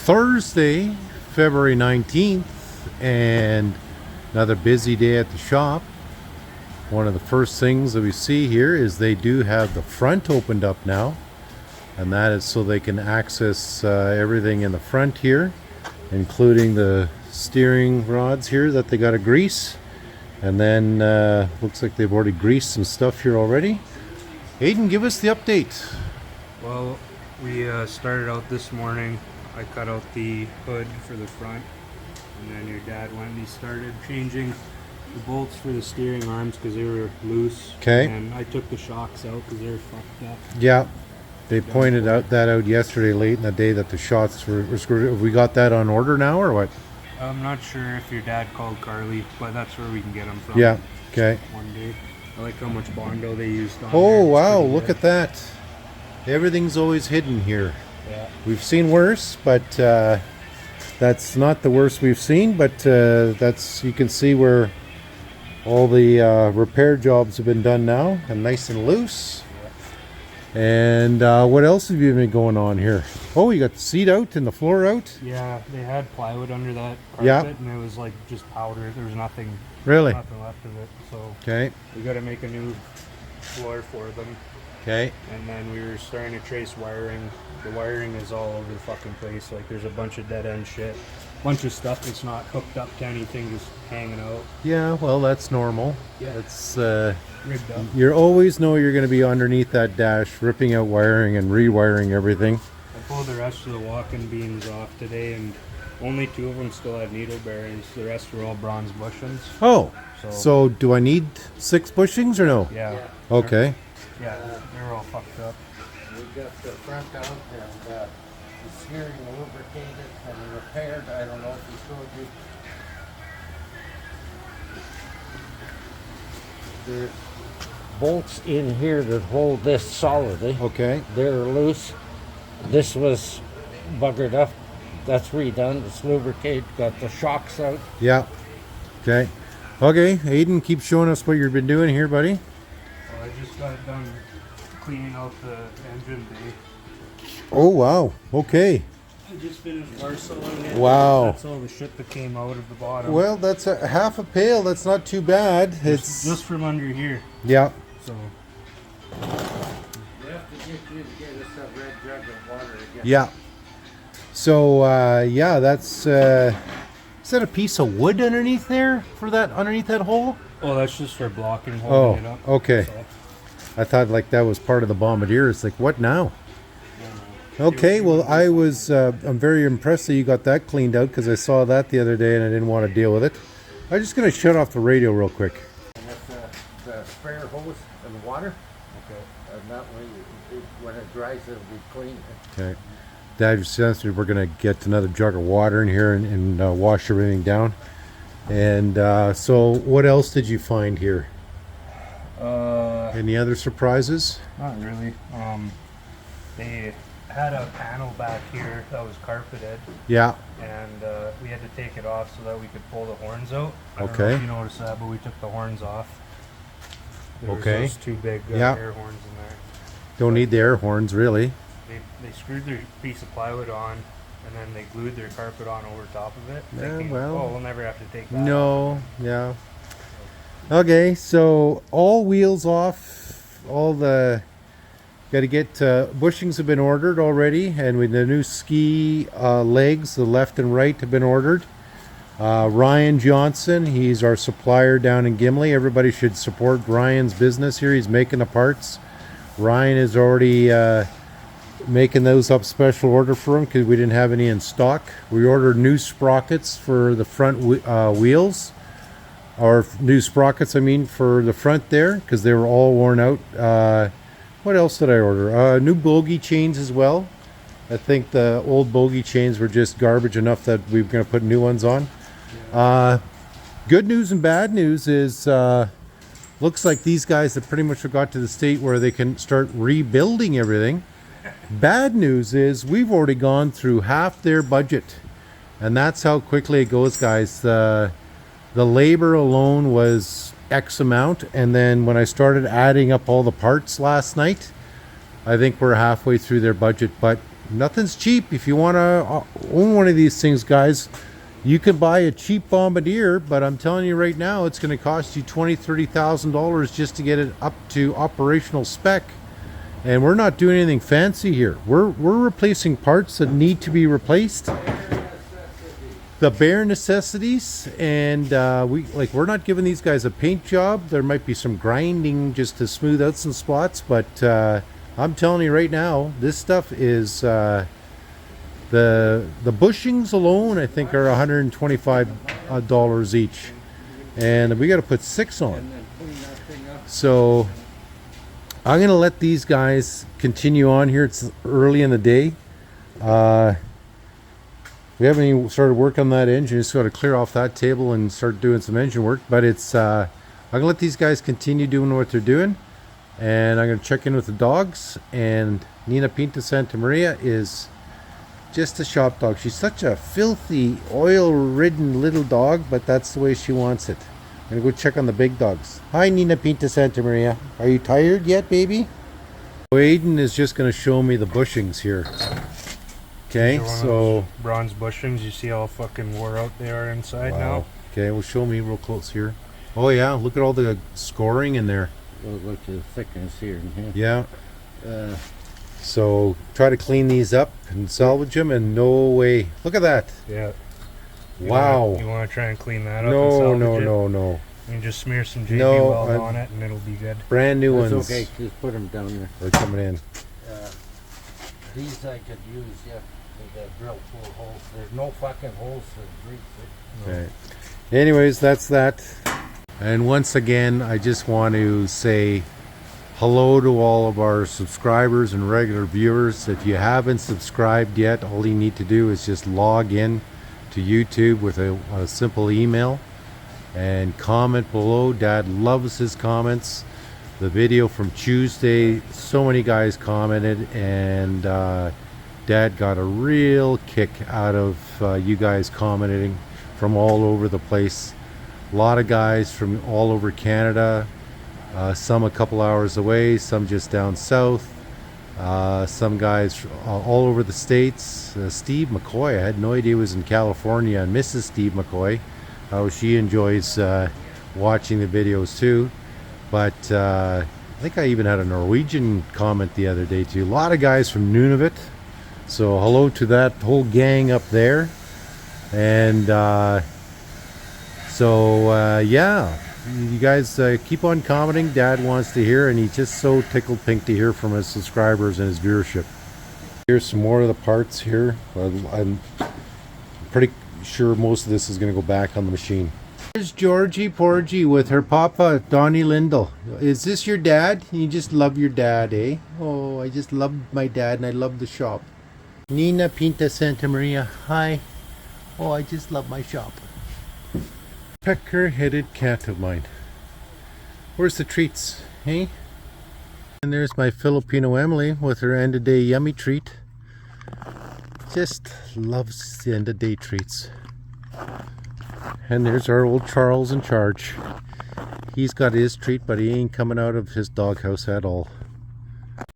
Thursday, February 19th, and another busy day at the shop. One of the first things that we see here is they do have the front opened up now, and that is so they can access everything in the front here, including the steering rods here that they got to grease. And then looks like they've already greased some stuff here already. Aidan, give us the update. Well, we started out this morning. I cut out the hood for the front, and then your dad went and he started changing the bolts for the steering arms because they were loose. Okay. And I took the shocks out because they were fucked up. Yeah, they pointed that out yesterday late in the day that the shocks were screwed. Have we got that on order now or what? I'm not sure if your dad called Carly, but that's where we can get them from. Yeah, okay. One day. I like how much Bondo they used on Oh, there. wow, look at that. Everything's always hidden here. Yeah. We've seen worse, but that's not the worst we've seen, but that's, you can see where all the repair jobs have been done now, and nice and loose. And what else have you been going on here? Oh, you got the seat out and the floor out? Yeah, they had plywood under that carpet, Yeah. and it was like just powder. There was nothing Really? left of it. So Okay, we got to make a new floor for them. okay. And then we were starting to trace wiring. The wiring is all over the fucking place. Like there's a bunch of dead end shit. Bunch of stuff that's not hooked up to anything, just hanging out. Yeah, well, that's normal. Yeah. It's Rigged up. you always know you're going to be underneath that dash, ripping out wiring and rewiring everything. I pulled the rest of the walking beams off today, and only 2 of them still had needle bearings. The rest were all bronze bushings. Oh, So, so do I need 6 bushings or no? yeah. Okay. Yeah, they were all fucked up. We got the front out and the steering lubricated and repaired. I don't know if he showed you. The bolts in here that hold this solidly, Okay. they're loose. This was buggered up. That's redone. It's lubricated. Got the shocks out. Yeah. Okay. Okay, Aidan, keep showing us what you've been doing here, buddy. Well, I just got done cleaning out the engine bay. Oh, wow. Okay. I just finished varsoling it. Wow. That's all the shit that came out of the bottom. Well, that's a half a pail. That's not too bad. It's just from under here. yeah. So We have to get you to get us a red jug of water again. Yeah. So yeah, that's is that a piece of wood underneath there for that underneath that hole? oh, that's just for blocking, Oh, holding it up. okay. So, I thought like that was part of the Bombardier. It's like, what now? Okay, well, I'm very impressed that you got that cleaned out because I saw that the other day and I didn't want to deal with it. I'm just going to shut off the radio real quick. And that's the sprayer hose and the water. okay. And that way, when it dries, it'll be clean. Okay. Dad just said we're going to get another jug of water in here and wash everything down. And so what else did you find here? Any other surprises? Not really. They had a panel back here that was carpeted, Yeah. and we had to take it off so that we could pull the horns out. I don't know Okay. if you noticed that, but we took the horns off. There was Okay. those 2 big Yeah. air horns in there. Don't need the air horns, really. They screwed their piece of plywood on, and then they glued their carpet on over top of it. Yeah, Thinking, well. oh, we'll never have to take that No, yeah. Okay, so all wheels off, all the, got to get, bushings have been ordered already, and with the new ski legs, the left and right have been ordered. Ryan Johnson, he's our supplier down in Gimli. Everybody should support Ryan's business here. He's making the parts. Ryan is already making those up special order for him because we didn't have any in stock. We ordered new sprockets for the front wheels, or new sprockets I mean for the front there because they were all worn out. What else did I order? New bogey chains as well. I think the old bogey chains were just garbage enough that we were going to put new ones on. Good news and bad news is looks like these guys have pretty much got to the state where they can start rebuilding everything. Bad news is we've already gone through half their budget, and that's how quickly it goes, guys. The labor alone was X amount, and then when I started adding up all the parts last night, I think we're halfway through their budget. But nothing's cheap. If you want to own one of these things, guys, you can buy a cheap Bombardier, but I'm telling you right now, it's going to cost you $20,000-$30,000 just to get it up to operational spec. And we're not doing anything fancy here. We're replacing parts that need to be replaced, the bare necessities, and we're not giving these guys a paint job. There might be some grinding just to smooth out some spots, but I'm telling you right now, this stuff is the bushings alone, I think, are $125 each, and we got to put 6 on. So I'm gonna let these guys continue on here. It's early in the day. We haven't even started work on that engine. Just got to clear off that table and start doing some engine work. But it's I'm gonna let these guys continue doing what they're doing, and I'm gonna check in with the dogs. And Nina Pinta Santa Maria is just a shop dog. She's such a filthy, oil-ridden little dog, but that's the way she wants it. I'm gonna go check on the big dogs. Hi, Nina Pinta Santa Maria. Are you tired yet, baby? Aidan is just gonna show me the bushings here. Okay, so bronze bushings, you see how fucking wore out they are inside now. Okay, well, show me real close here. Oh yeah, look at all the scoring in there. Look at the thickness here and here. Yeah. So try to clean these up and salvage them, and no way. Look at that. Yeah. Wow. You want to try and clean that up? No, and no, it? no, no. You can just smear some JB No, weld on it, and it'll be good. Brand new That's ones. okay, just put them down there. They're coming in. These I could use, yeah. They got drill full holes. There's no fucking holes to grease it. Okay. Anyways, that's that. And once again, I just want to say hello to all of our subscribers and regular viewers. If you haven't subscribed yet, all you need to do is just log in to YouTube with a simple email and comment below. Dad loves his comments. The video from Tuesday, so many guys commented, and Dad got a real kick out of you guys commenting from all over the place. A lot of guys from all over Canada, some a couple hours away, some just down south, some guys all over the States. Steve McCoy, I had no idea he was in California, and Mrs. Steve McCoy, how she enjoys watching the videos too. But I think I even had a Norwegian comment the other day too. A lot of guys from Nunavut. So hello to that whole gang up there. And yeah, you guys keep on commenting. Dad wants to hear, and he's just so tickled pink to hear from his subscribers and his viewership. Here's some more of the parts here. I'm pretty sure most of this is going to go back on the machine. Here's Georgie Porgy with her papa, Donnie Lindell. Is this your dad? You just love your dad, eh? Oh, I just love my dad, and I love the shop. Nina Pinta Santa Maria, hi. Oh, I just love my shop. Pecker-headed cat of mine. Where's the treats, hey? And there's my Filipino Emily with her end-of-day yummy treat. Just loves the end-of-day treats. And there's our old Charles in charge. He's got his treat, but he ain't coming out of his doghouse at all.